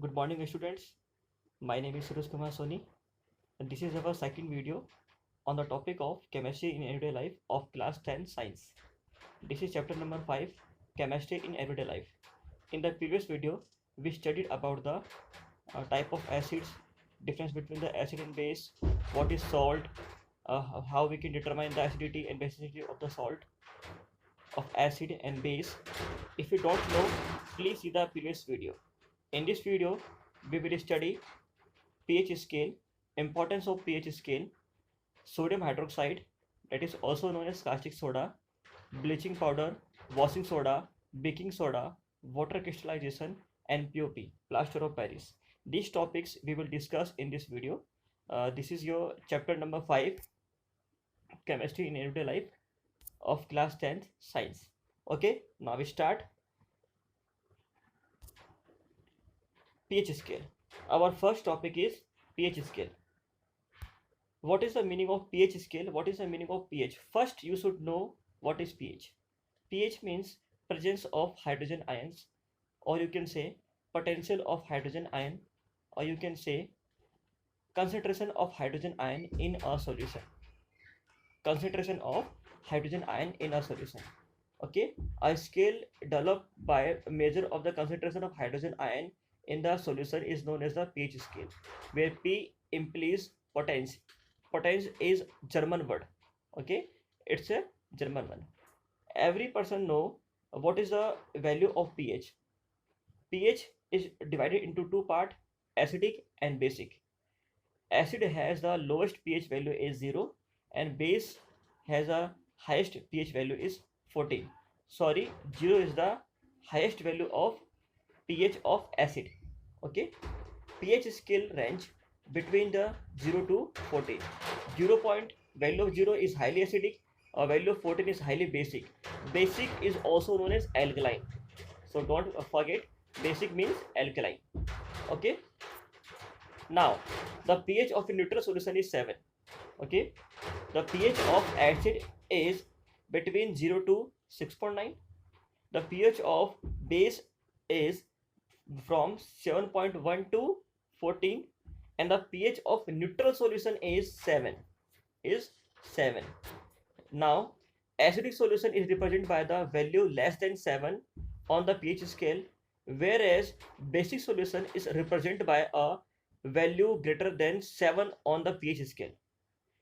Good morning, students. My name is Suraj Kumar Soni, and this is our second video on the topic of chemistry in everyday life of class 10 science. This is chapter number 5, chemistry in everyday life. In the previous video, we studied about the type of acids, difference between the acid and base, what is salt, how we can determine the acidity and basicity of the salt, of acid and base. If you don't know, please see the previous video. In this video, we will study pH scale, importance of pH scale, sodium hydroxide, that is also known as caustic soda, bleaching powder, washing soda, baking soda, water crystallization, and POP, plaster of Paris. These topics we will discuss in this video. This is your chapter number 5, chemistry in everyday life of class 10th science. Okay, now we start. pH scale. Our first topic is pH scale. What is the meaning of pH scale? What is the meaning of pH? First, you should know what is pH. pH means presence of hydrogen ions, or you can say potential of hydrogen ion, or you can say concentration of hydrogen ion in a solution. Concentration of hydrogen ion in a solution. Okay, a scale developed by a measure of the concentration of hydrogen ion in the solution is known as the pH scale, where P implies potence. Potence is German word. Okay, it's a German one. Every person know what is the value of pH. pH is divided into two parts, acidic and basic. Acid has the lowest pH value is 0 and base has a highest pH value is 14. Sorry, 0 is the highest value of pH of acid. Okay, pH scale range between the 0 to 14. 0 point value of 0 is highly acidic, value of 14 is highly basic. Basic is also known as alkaline, so don't forget, basic means alkaline. Okay, now the pH of a neutral solution is 7. Okay, the pH of acid is between 0 to 6.9. The pH of base is from 7.1 to 14, and the pH of neutral solution is 7. Now acidic solution is represented by the value less than 7 on the pH scale, whereas basic solution is represented by a value greater than 7 on the pH scale.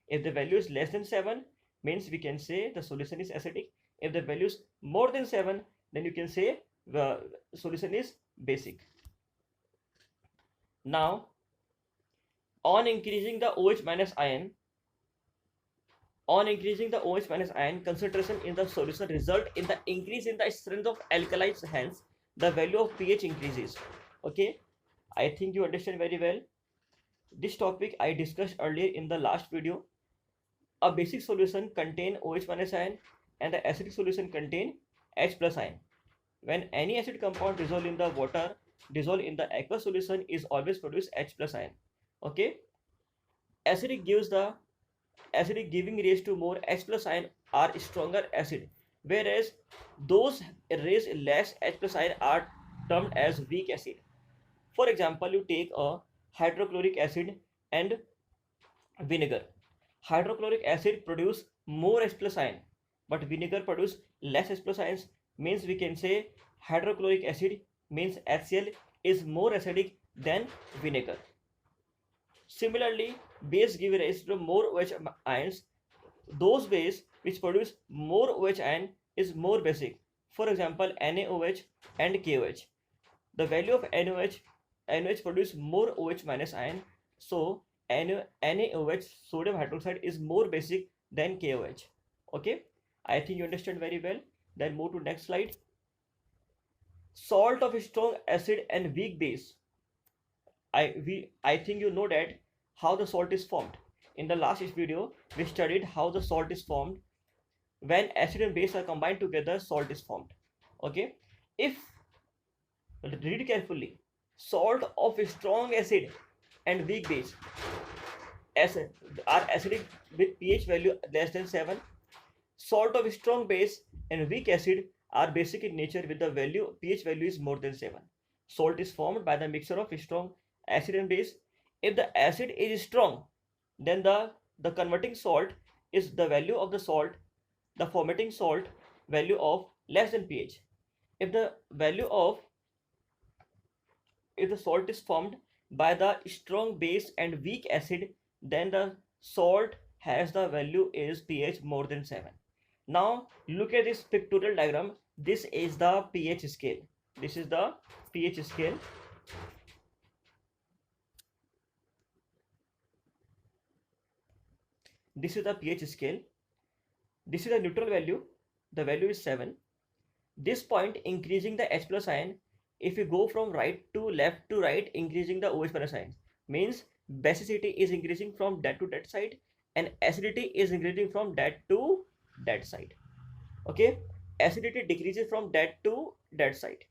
If the value is less than 7, means we can say the solution is acidic. If the value is more than 7, then you can say the solution is basic. Now, on increasing the OH minus ion, concentration in the solution result in the increase in the strength of alkalis, hence the value of pH increases. Okay, I think you understand very well. This topic I discussed earlier in the last video. A basic solution contain OH minus ion and the acidic solution contain H plus ion. When any acid compound dissolve in the water, dissolve in the aqueous solution is always produce H plus ion. Okay, acidic giving raise to more H plus ion are stronger acid, whereas those raise less H plus ion are termed as weak acid. For example, you take a hydrochloric acid and vinegar. Hydrochloric acid produce more H plus ion, but vinegar produce less H plus ions, means we can say hydrochloric acid means HCl is more acidic than vinegar. Similarly, base give rise to more OH ions. Those base which produce more OH ion is more basic. For example, NaOH and KOH. The value of NaOH produce more OH minus ion, so NaOH, sodium hydroxide, is more basic than KOH. Okay, I think you understand very well. Then move to next slide. Salt of strong acid and weak base. I think you know that how the salt is formed. In the last video, we studied how the salt is formed. When acid and base are combined together, salt is formed. Okay, if read carefully, salt of strong acid and weak base are acidic with pH value less than 7. Salt of strong base and weak acid are basic in nature with the value pH value is more than 7. Salt is formed by the mixture of strong acid and base. If the acid is strong, then the converting salt is the value of the salt, the formatting salt value of less than pH. If the value of if the salt is formed by the strong base and weak acid, then the salt has the value is pH more than 7. Now look at this pictorial diagram. This is the pH scale. This is the pH scale. This is the pH scale. This is the neutral value. The value is 7. This point increasing the H plus ion. If you go from right to left to right, increasing the OH minus ion means basicity is increasing from that to that side and acidity is increasing from that to that side. Okay, acidity decreases from that to that side.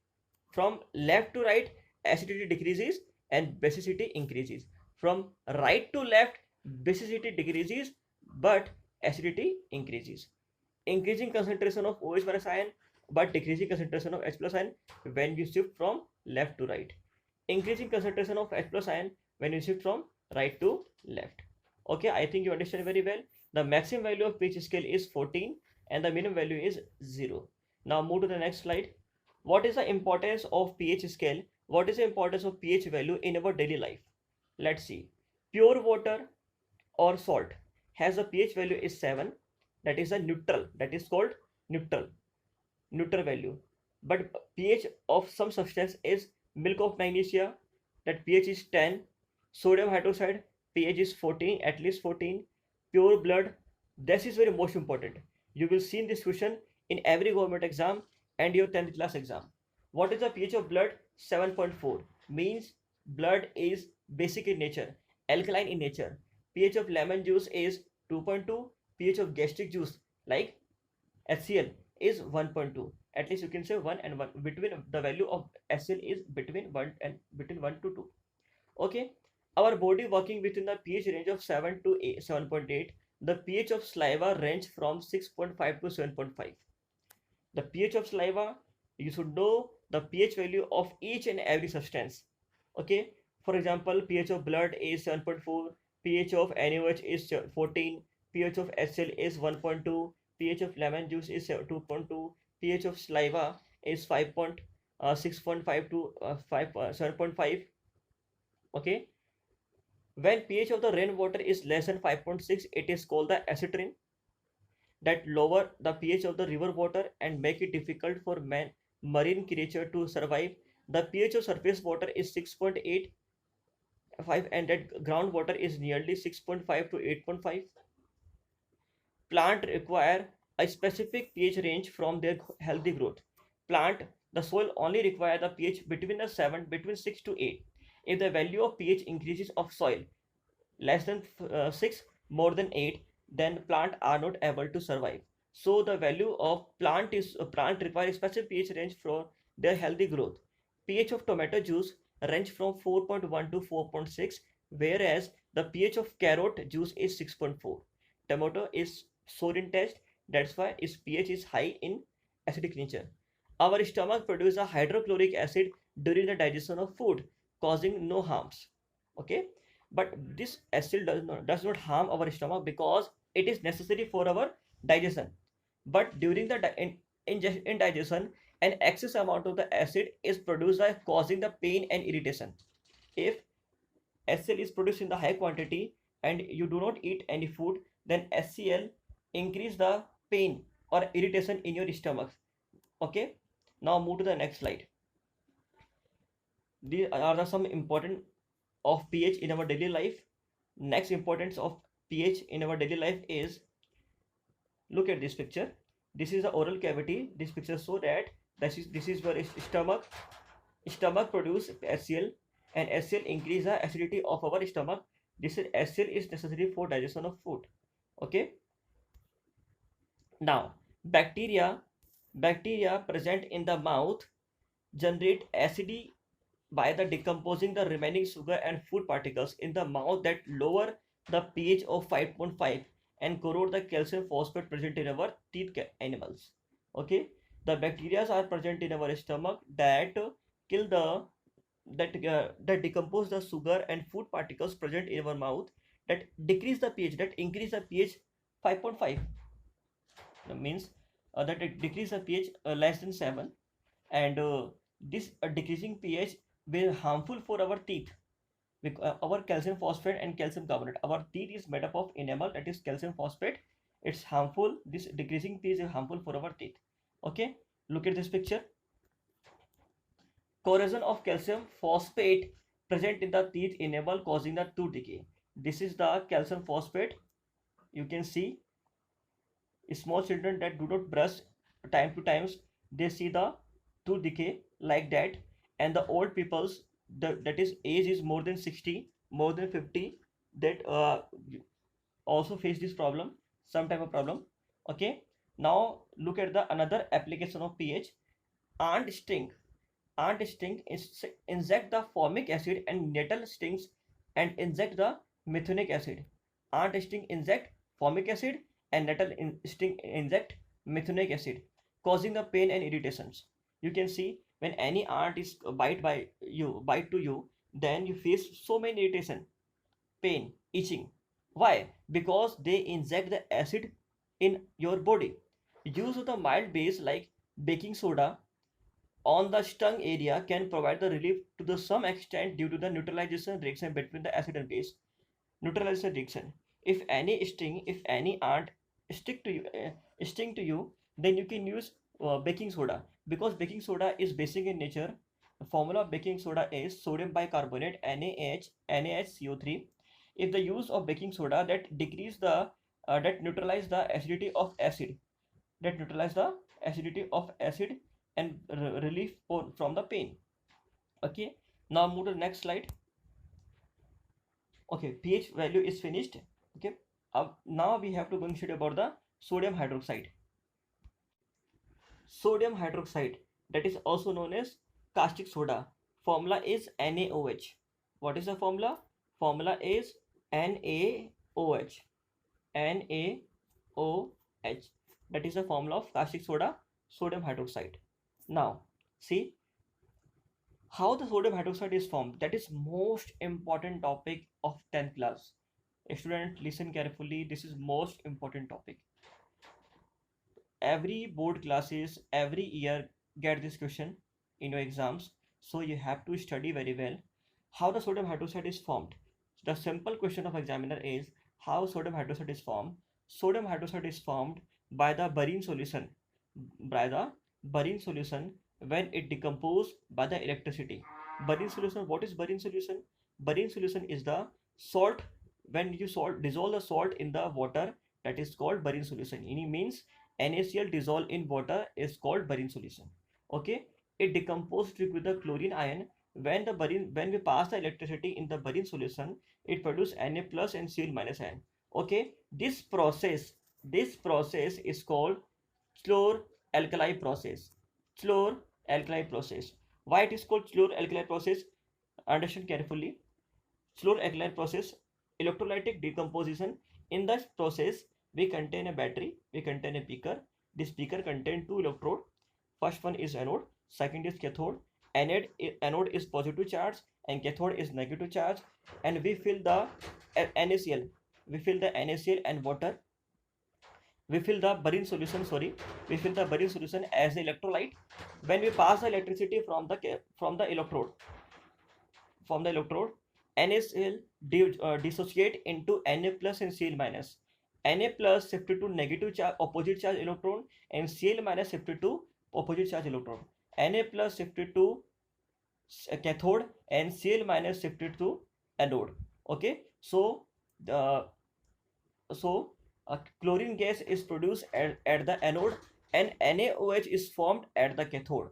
From left to right, acidity decreases and basicity increases. From right to left, basicity decreases but acidity increases. Increasing concentration of OH minus ion but decreasing concentration of H plus ion when you shift from left to right. Increasing concentration of H plus ion when you shift from right to left. Okay, I think you understand very well. The maximum value of pH scale is 14 and the minimum value is 0. Now move to the next slide. What is the importance of pH scale? What is the importance of pH value in our daily life? Let's see. Pure water or salt has a pH value is 7. That is a neutral. That is called neutral value. But pH of some substance is milk of magnesia. That pH is 10. Sodium hydroxide pH is 14, at least 14. Pure blood. This is very most important. You will see in this question in every government exam and your 10th class exam. What is the pH of blood? 7.4 means blood is basic in nature, alkaline in nature. pH of lemon juice is 2.2. pH of gastric juice like HCl is 1.2. At least you can say 1 and 1. Between the value of HCl is between 1 to 2. Okay. Our body working within the pH range of 7 to 7.8. The pH of saliva range from 6.5 to 7.5. The pH of saliva, you should know the pH value of each and every substance. Okay. For example, pH of blood is 7.4. pH of NaOH is 14. pH of HCl is 1.2. pH of lemon juice is 2.2. pH of saliva is 6.5 to 7.5. Okay. When pH of the rainwater is less than 5.6, it is called the acidrin. That lower the pH of the river water and make it difficult for marine creature to survive. The pH of surface water is 6.85 and that groundwater is nearly 6.5 to 8.5. Plant require a specific pH range from their healthy growth. The soil only require the pH between 6 to 8. If the value of pH increases of soil less than 6, more than 8, then plant are not able to survive. So the value of plant require a specific pH range for their healthy growth. pH of tomato juice range from 4.1 to 4.6, whereas the pH of carrot juice is 6.4. Tomato is sour in taste, that's why its pH is high in acidic nature. Our stomach produces a hydrochloric acid during the digestion of food, causing no harms. Okay, but this acid does not harm our stomach because it is necessary for our digestion. But during the indigestion, an excess amount of the acid is produced by causing the pain and irritation. If HCl is produced in the high quantity and you do not eat any food, then HCl increase the pain or irritation in your stomach. Okay, now move to the next slide. These are some important of pH in our daily life. Next importance of pH in our daily life is, look at this picture. This is the oral cavity. This picture show that this is where stomach produce HCl and HCl increase the acidity of our stomach. This is HCl is necessary for digestion of food. Okay. Now bacteria present in the mouth generate acidity by the decomposing the remaining sugar and food particles in the mouth that lower the pH of 5.5 and corrode the calcium phosphate present in our teeth animals. Okay, the bacteria are present in our stomach that kill the that decompose the sugar and food particles present in our mouth, that decrease the pH, that increase the pH 5.5. That means that it decrease the pH less than 7, and this decreasing pH will harmful for our teeth, because our calcium phosphate and calcium carbonate. Our teeth is made up of enamel, that is calcium phosphate. It's harmful. This decreasing pH is harmful for our teeth. Okay, look at this picture. Corrosion of calcium phosphate present in the teeth enamel causing the tooth decay. This is the calcium phosphate. You can see small children that do not brush time to times, they see the tooth decay like that, and the old people's, that is age is more than 60, more than 50, that also face this problem, some type of problem. Okay, now look at the another application of pH. Ant sting. Ant sting is inject the formic acid, and nettle stings and inject the methonic acid. Ant sting inject formic acid, and nettle sting inject methonic acid, causing the pain and irritations. You can see when any ant is bite to you, then you face so many irritation, pain, itching. Why? Because they inject the acid in your body. Use of the mild base like baking soda on the stung area can provide the relief to the some extent due to the neutralization reaction between the acid and base. Neutralization reaction. If any ant sting to you, then you can use baking soda, because baking soda is basic in nature. The formula of baking soda is sodium bicarbonate NaHCO3. If the use of baking soda that decrease the that neutralize the acidity of acid, that neutralize the acidity of acid, and relief from the pain. Okay, now move to the next slide. Okay, pH value is finished. Okay, now we have to go and study about the sodium hydroxide. Sodium hydroxide, that is also known as caustic soda. Formula is NaOH. What is the formula? Formula is NaOH. NaOH. That is the formula of caustic soda, sodium hydroxide. Now, see how the sodium hydroxide is formed. That is most important topic of 10th class. Student, listen carefully. This is most important topic. Every board classes, every year get this question in your exams. So you have to study very well how the sodium hydroxide is formed. The simple question of examiner is how sodium hydroxide is formed. Sodium hydroxide is formed by the Barine solution. By the Barine solution when it decomposes by the electricity. Barine solution. What is Barine solution? Barine solution is the salt. When you dissolve the salt in the water, that is called Barine solution. It means NaCl dissolved in water is called Barine solution. Okay, it decomposes with the chlorine ion. When we pass the electricity in the Barine solution, it produces Na plus and Cl minus ion. Okay, this process is called chlor-alkali process. Chlor-alkali process. Why it is called chlor-alkali process? Understand carefully. Chlor-alkali process, electrolytic decomposition. In this process, we contain a battery, we contain a beaker. This beaker contains two electrodes. First one is anode, second is cathode. Anode is positive charge and cathode is negative charge. And we fill the NaCl. We fill the NaCl and water. We fill the Barine solution. We fill the Barine solution as the electrolyte. When we pass the electricity from the electrode, NaCl dissociate into Na plus and Cl minus. Na plus shifted to negative charge, opposite charge electron, and Cl minus shifted to opposite charge electron. Na plus shifted to cathode and Cl minus shifted to anode. Okay, so chlorine gas is produced at the anode, and NaOH is formed at the cathode.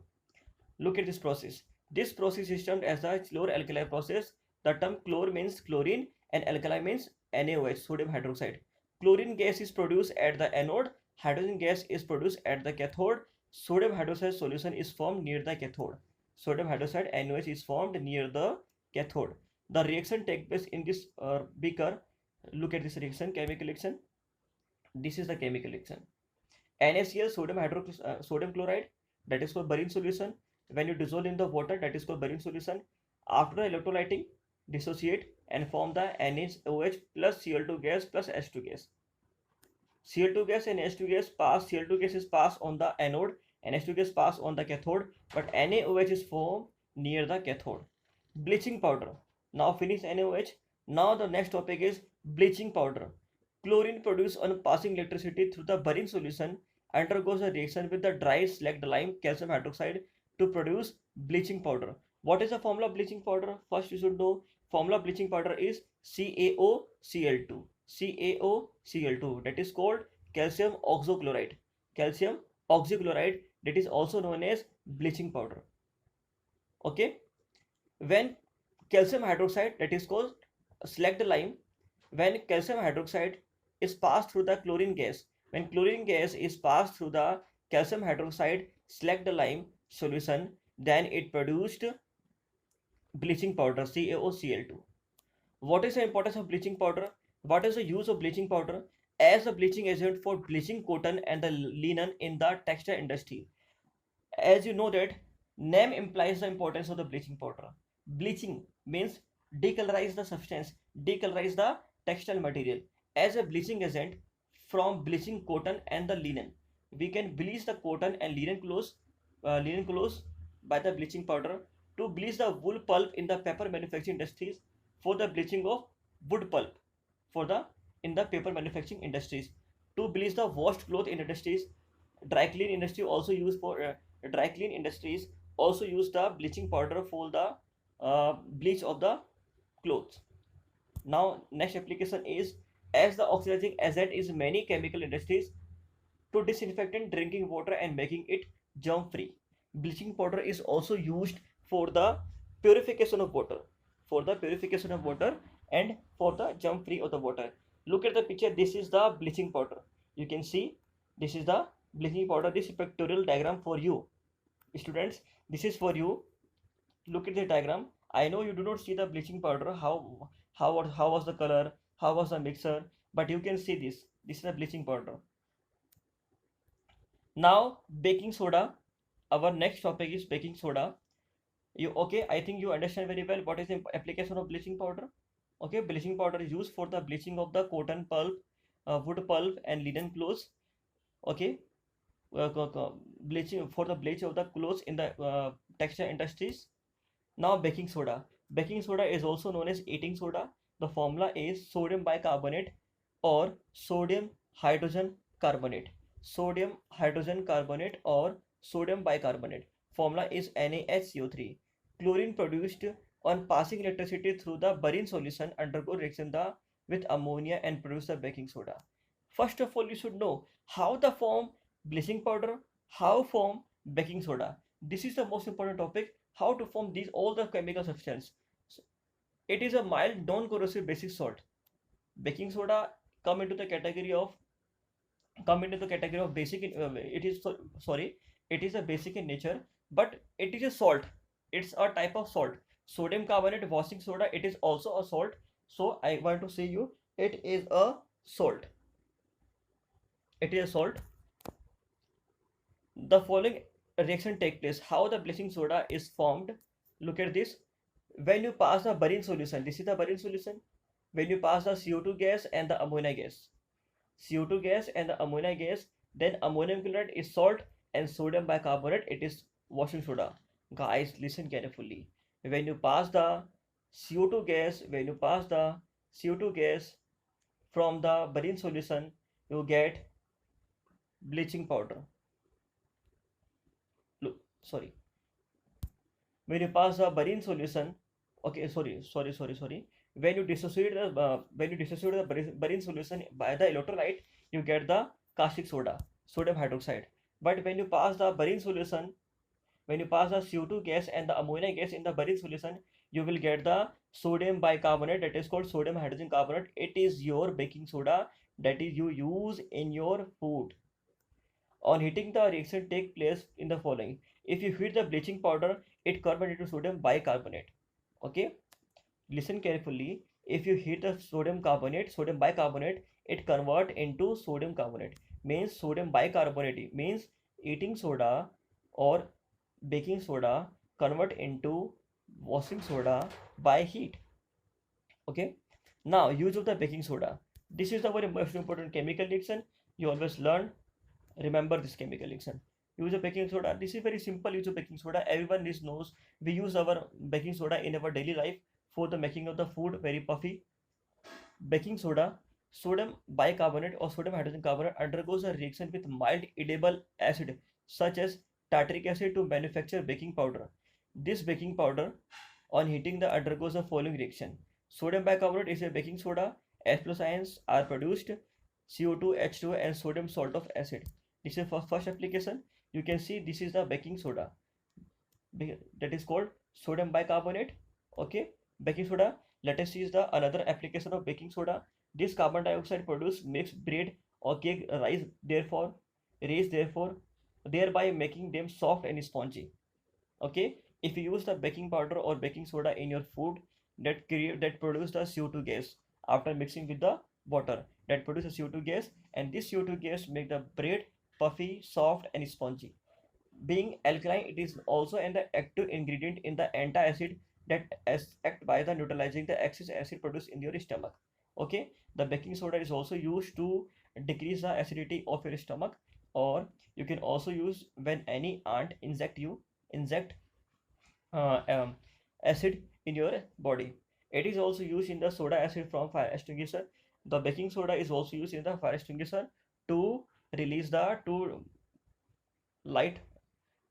Look at this process. This process is termed as the chlor-alkali process. The term chlor means chlorine and alkali means NaOH, sodium hydroxide. Chlorine gas is produced at the anode, hydrogen gas is produced at the cathode. Sodium hydroxide solution is formed near the cathode. Sodium hydroxide NaOH is formed near the cathode. The reaction takes place in this beaker. Look at this reaction, chemical reaction. This is the chemical reaction. NaCl, sodium chloride, that is called Barine solution. When you dissolve in the water, that is called Barine solution. After the electrolyting, dissociate and form the NaOH plus Cl2 gas plus H2 gas. Cl2 gas and H2 gas pass. Cl2 gas is passed on the anode and H2 gas pass on the cathode, but NaOH is formed near the cathode. Bleaching powder. Now finish NaOH. Now the next topic is bleaching powder. Chlorine produced on passing electricity through the Barium solution undergoes a reaction with the dry slacked lime calcium hydroxide to produce bleaching powder. What is the formula of bleaching powder? First you should know formula of bleaching powder is CaOCl2. CaOCl2, that is called calcium oxochloride. Calcium oxochloride, that is also known as bleaching powder. Okay, when calcium hydroxide, that is called slacked lime, when calcium hydroxide is passed through the chlorine gas, when chlorine gas is passed through the calcium hydroxide slacked lime solution, then it produced bleaching powder CaOCl2. What is the importance of bleaching powder? What is the use of bleaching powder? As a bleaching agent for bleaching cotton and the linen in the textile industry. As you know that name implies the importance of the bleaching powder. Bleaching means decolorize the substance, decolorize the textile material. As a bleaching agent from bleaching cotton and the linen, we can bleach the cotton and linen clothes by the bleaching powder. To bleach the wool pulp in the paper manufacturing industries, for the bleaching of wood pulp for the in the paper manufacturing industries, to bleach the washed cloth in industries. Dry clean industry also use for dry clean industries also use the bleaching powder for the bleach of the clothes. Now next application is, as the oxidizing agent is many chemical industries to disinfectant drinking water and making it germ free. Bleaching powder is also used for the purification of water, for the purification of water and for the germ free of the water. Look at the picture. This is the bleaching powder. You can see this is the bleaching powder. This pictorial diagram for you students, this is for you. Look at the diagram. I know you do not see the bleaching powder, how was the color, how was the mixer, but you can see this is the bleaching powder. Now baking soda. Our next topic is baking soda. You okay? I think you understand very well what is the application of bleaching powder. Okay, bleaching powder is used for the bleaching of the cotton pulp, wood pulp and linen clothes. Okay, bleaching for the bleach of the clothes in the textile industries. Now baking soda. Baking soda is also known as eating soda. The formula is sodium bicarbonate or sodium hydrogen carbonate. Sodium hydrogen carbonate or sodium bicarbonate. Formula is NaHCO3. Chlorine produced on passing electricity through the Barium solution undergo reaction with ammonia and produce the baking soda. First of all, you should know how to form bleaching powder, how form baking soda. This is the most important topic, how to form these all the chemical substance. So, it is a mild non-corrosive basic salt. Baking soda come into the category of basic it is sorry, it is a basic in nature, but it is a salt. It's a type of salt. Sodium carbonate washing soda, it is also a salt. So I want to say you, it is a salt. It is a salt. The following reaction take place. How the bleaching soda is formed? Look at this. When you pass the Barium solution, this is the Barium solution. When you pass the CO2 gas and the ammonia gas, CO2 gas and the ammonia gas, then ammonium chloride is salt and sodium bicarbonate, it is washing soda. Guys, listen carefully. When you pass the CO2 gas, from the Barium solution, you get bleaching powder. Look, sorry. When you pass the Barium solution, okay, sorry. When you dissociate the Barium solution by the electrolyte, you get the caustic soda, sodium hydroxide. But when you pass the Barium solution, when you pass the CO2 gas and the ammonia gas in the Barium solution, you will get the sodium bicarbonate, that is called sodium hydrogen carbonate. It is your baking soda that is you use in your food. On heating, the reaction take place in the following. If you heat the bleaching powder, it converts into sodium bicarbonate. Okay, listen carefully. If you heat the sodium bicarbonate, it convert into sodium carbonate. Means sodium bicarbonate means eating soda or baking soda convert into washing soda by heat. Okay. Now use of the baking soda. This is the very most important chemical reaction. You always learn. Remember this chemical reaction. Use of baking soda. This is very simple use of baking soda. Everyone knows we use our baking soda in our daily life for the making of the food very puffy. Baking soda, sodium bicarbonate or sodium hydrogen carbonate undergoes a reaction with mild edible acid such as tartaric acid to manufacture baking powder. This baking powder on heating the undergoes the following reaction. Sodium bicarbonate is a baking soda. H plus ions are produced. CO2, H2O and sodium salt of acid. This is for first application. You can see this is the baking soda that is called sodium bicarbonate. Okay, baking soda. Let us see the another application of baking soda. This carbon dioxide produced makes bread or cake raise therefore thereby making them soft and spongy. Okay, if you use the baking powder or baking soda in your food, that produce the CO2 gas after mixing with the water, that produces CO2 gas, and this CO2 gas make the bread puffy, soft and spongy. Being alkaline, it is also an active ingredient in the antacid that act by the neutralizing the excess acid produced in your stomach. Okay, the baking soda is also used to decrease the acidity of your stomach, or you can also use when any ant inject uh, um, acid in your body. It is also used in the soda acid from fire extinguisher. The baking soda is also used in the fire extinguisher to release the to light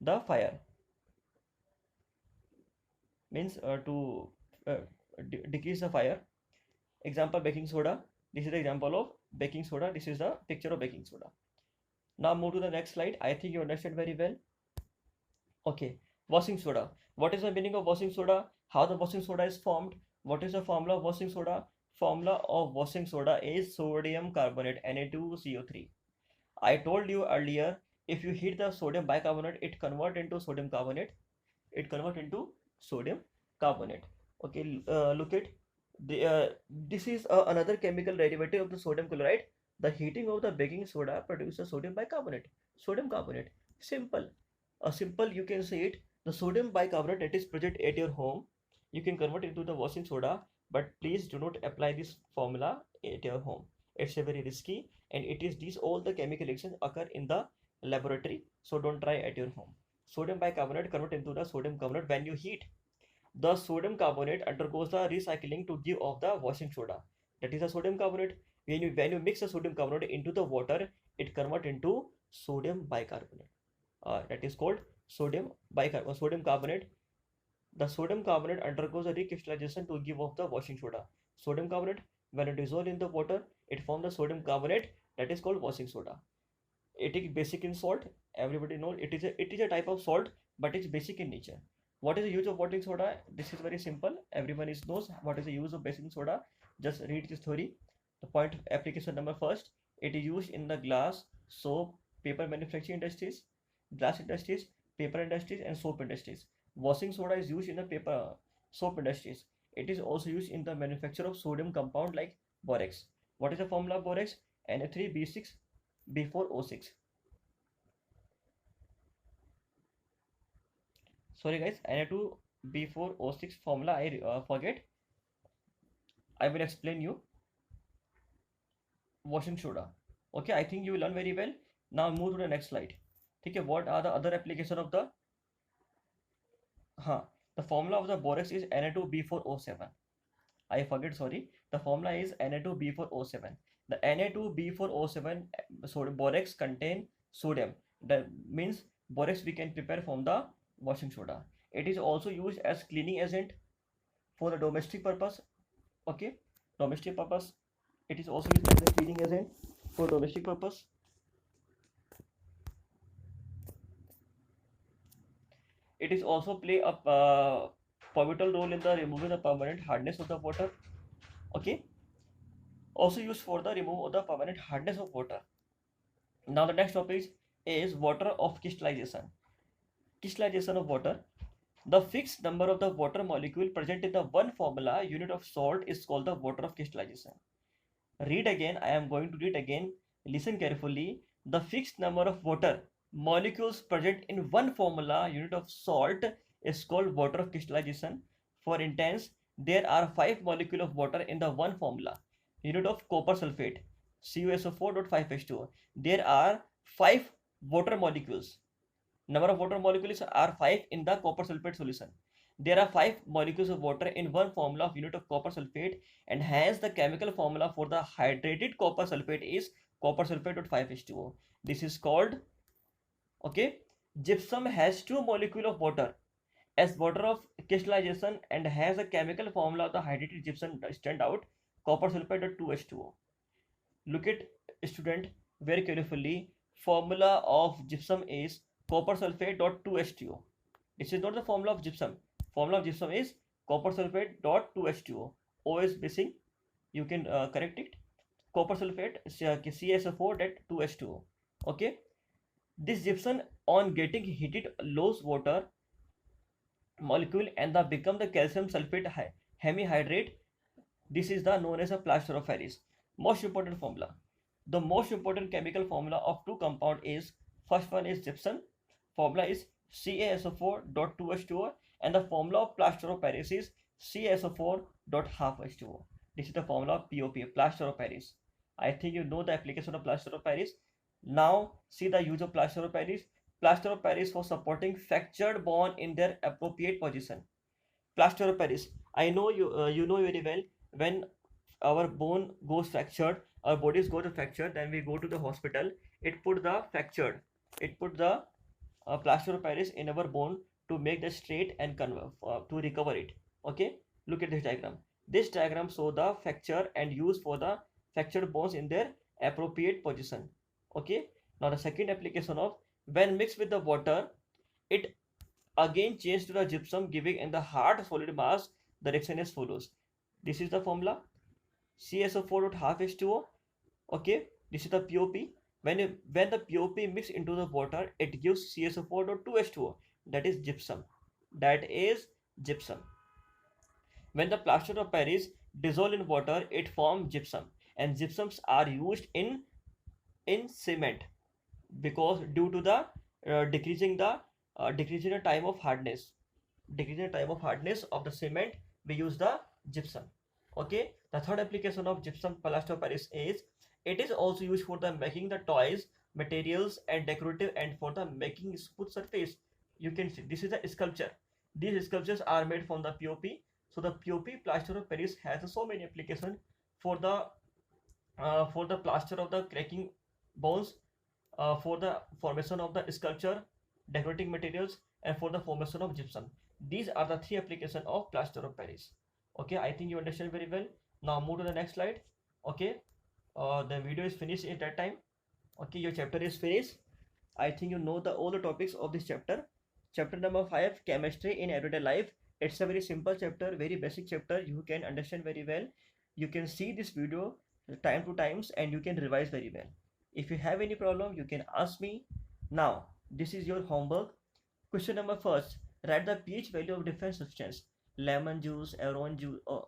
the fire, means to uh, decrease the fire. Example baking soda. This is the example of baking soda. This is the picture of baking soda. Now move to the next slide. I think you understand very well. Okay, washing soda. What is the meaning of washing soda? How the washing soda is formed? What is the formula of washing soda? Formula of washing soda is sodium carbonate Na2CO3. I told you earlier, if you heat the sodium bicarbonate, it convert into sodium carbonate. It convert into sodium carbonate. Okay, look at this is another chemical derivative of the sodium chloride. The heating of the baking soda produces sodium bicarbonate. Sodium carbonate. Simple. A simple you can say it. The sodium bicarbonate that is present at your home, you can convert into the washing soda, but please do not apply this formula at your home. It's a very risky, and it is these all the chemical reactions occur in the laboratory, so don't try at your home. Sodium bicarbonate convert into the sodium carbonate when you heat. The sodium carbonate undergoes the recycling to give off the washing soda. That is the sodium carbonate. When you mix the sodium carbonate into the water, it convert into sodium bicarbonate. That is called sodium bicarbonate. Sodium carbonate. The sodium carbonate undergoes a recrystallization to give off the washing soda. Sodium carbonate, when it dissolves in the water, it forms the sodium carbonate. That is called washing soda. It is basic in salt. Everybody knows it is a type of salt, but it's basic in nature. What is the use of baking soda? This is very simple. Everyone knows what is the use of baking soda. Just read this theory. The point of application number first. It is used in the glass, soap, paper manufacturing industries, glass industries, paper industries, and soap industries. Washing soda is used in the paper soap industries. It is also used in the manufacture of sodium compound like borax. What is the formula of borax? Na3B6 B4O6. Sorry guys, Na2B4O6 formula I forget. I will explain you. Washing soda. Okay, I think you will learn very well. Now move to the next slide. Okay, what are the other application of the the formula of the borax is Na2B4O7. I forget, sorry. The formula is Na2B4O7. The Na2B4O7 borax contain sodium. That means borax we can prepare from the washing soda. It is also used as cleaning agent for the domestic purpose. Okay, domestic purpose. It is also used as a cleaning agent for domestic purpose. It is also play a pivotal role in the removing the permanent hardness of the water. Okay, also used for the removal of the permanent hardness of water. Now the next topic is water of crystallization. Crystallization of water. The fixed number of the water molecule present in the one formula unit of salt is called the water of crystallization. Read again. I am going to read again. Listen carefully. The fixed number of water molecules present in one formula unit of salt is called water of crystallization. For intense, there are 5 molecules of water in the one formula. Unit of copper sulfate, CuSO4.5H2O. There are 5 water molecules. Number of water molecules are 5 in the copper sulfate solution. There are 5 molecules of water in one formula of unit of copper sulfate, and hence the chemical formula for the hydrated copper sulfate is copper sulfate.5H2O. This is called, okay, gypsum has 2 molecules of water as water of crystallization and has a chemical formula of the hydrated gypsum stand out, copper sulfate.2H2O. Look at, student, very carefully. Formula of gypsum is copper sulfate.2H2O. This is not the formula of gypsum. Formula of gypsum is copper sulfate.2H2O. O is missing. You can correct it. Copper sulfate CaSO4.2H2O. Okay. This gypsum on getting heated loses water molecule and become the calcium sulfate hemihydrate. This is the known as a plaster of Paris. Most important formula. The most important chemical formula of two compound is, first one is gypsum. Formula is CaSO4.2H2O, and the formula of plaster of Paris is CaSO4.5H2O. This is the formula of POP, plaster of Paris. I think you know the application of plaster of Paris. Now see the use of plaster of Paris. Plaster of Paris for supporting fractured bone in their appropriate position. Plaster of Paris. I know you know very well, when our bone goes fractured, our bodies go to fracture, then we go to the hospital. It put the plaster of Paris in our bone to make the straight and to recover it. Okay, look at this diagram. This diagram show the fracture and use for the fractured bones in their appropriate position. Okay, now the second application of, when mixed with the water, it again change to the gypsum, giving in the hard solid mass the reaction as follows. This is the formula CaSO4.5H2O. Okay, this is the POP. When the POP mix into the water, it gives CaSO4.2H2O. That is gypsum. When the plaster of Paris dissolve in water, it forms gypsum, and gypsums are used in cement because due to the decreasing the time of hardness of the cement, we use the gypsum. Okay, the third application of gypsum plaster of Paris is, it is also used for the making the toys, materials and decorative, and for the making smooth surface. You can see this is a sculpture. These sculptures are made from the POP. So the POP, plaster of Paris, has so many applications for the plaster of the cracking bones, for the formation of the sculpture, decorating materials, and for the formation of gypsum. These are the 3 applications of plaster of Paris. Okay, I think you understand very well. Now move to the next slide. Okay, the video is finished at that time. Okay, your chapter is finished. I think you know all the topics of this chapter. Chapter number 5, chemistry in everyday life. It's a very simple chapter, very basic chapter. You can understand very well. You can see this video time to times and you can revise very well. If you have any problem, you can ask me. Now this is your homework. Question number first, write the pH value of different substance: lemon juice,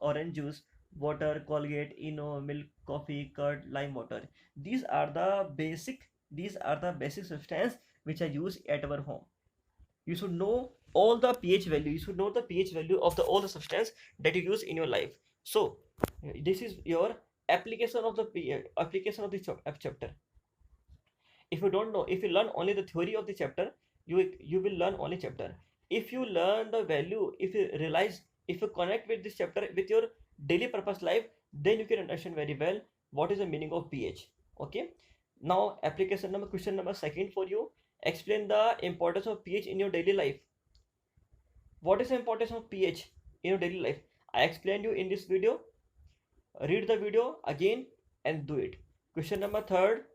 orange juice, water, Colgate, Eno, milk, coffee, curd, lime water. These are the basic substance which are used at our home. You should know all the pH value. You should know the pH value of all the substance that you use in your life. So this is your application of the chapter. If you don't know, if you learn only the theory of the chapter, you will learn only chapter. If you learn the value, if you realize, if you connect with this chapter with your daily purpose life, then you can understand very well what is the meaning of pH. Okay, now question number second for you. Explain the importance of pH in your daily life. What is the importance of pH in your daily life? I explained you in this video. Read the video again and do it. Question number third,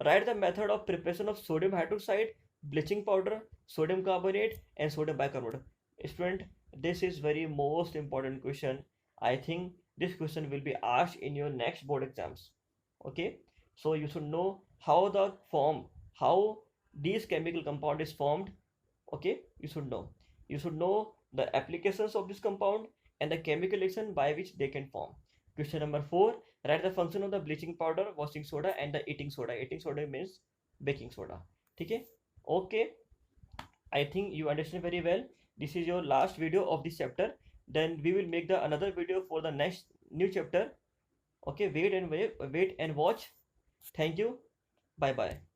write the method of preparation of sodium hydroxide, bleaching powder, sodium carbonate and sodium bicarbonate. Student, this is very most important question. I think this question will be asked in your next board exams. Okay, so you should know how these chemical compound is formed. Okay, you should know the applications of this compound and the chemical reaction by which they can form. Question number 4, write the function of the bleaching powder, washing soda and the eating soda. Eating soda means baking soda. Okay, I think you understand very well. This is your last video of this chapter. then we will make the another video for the next new chapter. Okay, wait and watch. Thank you. Bye bye.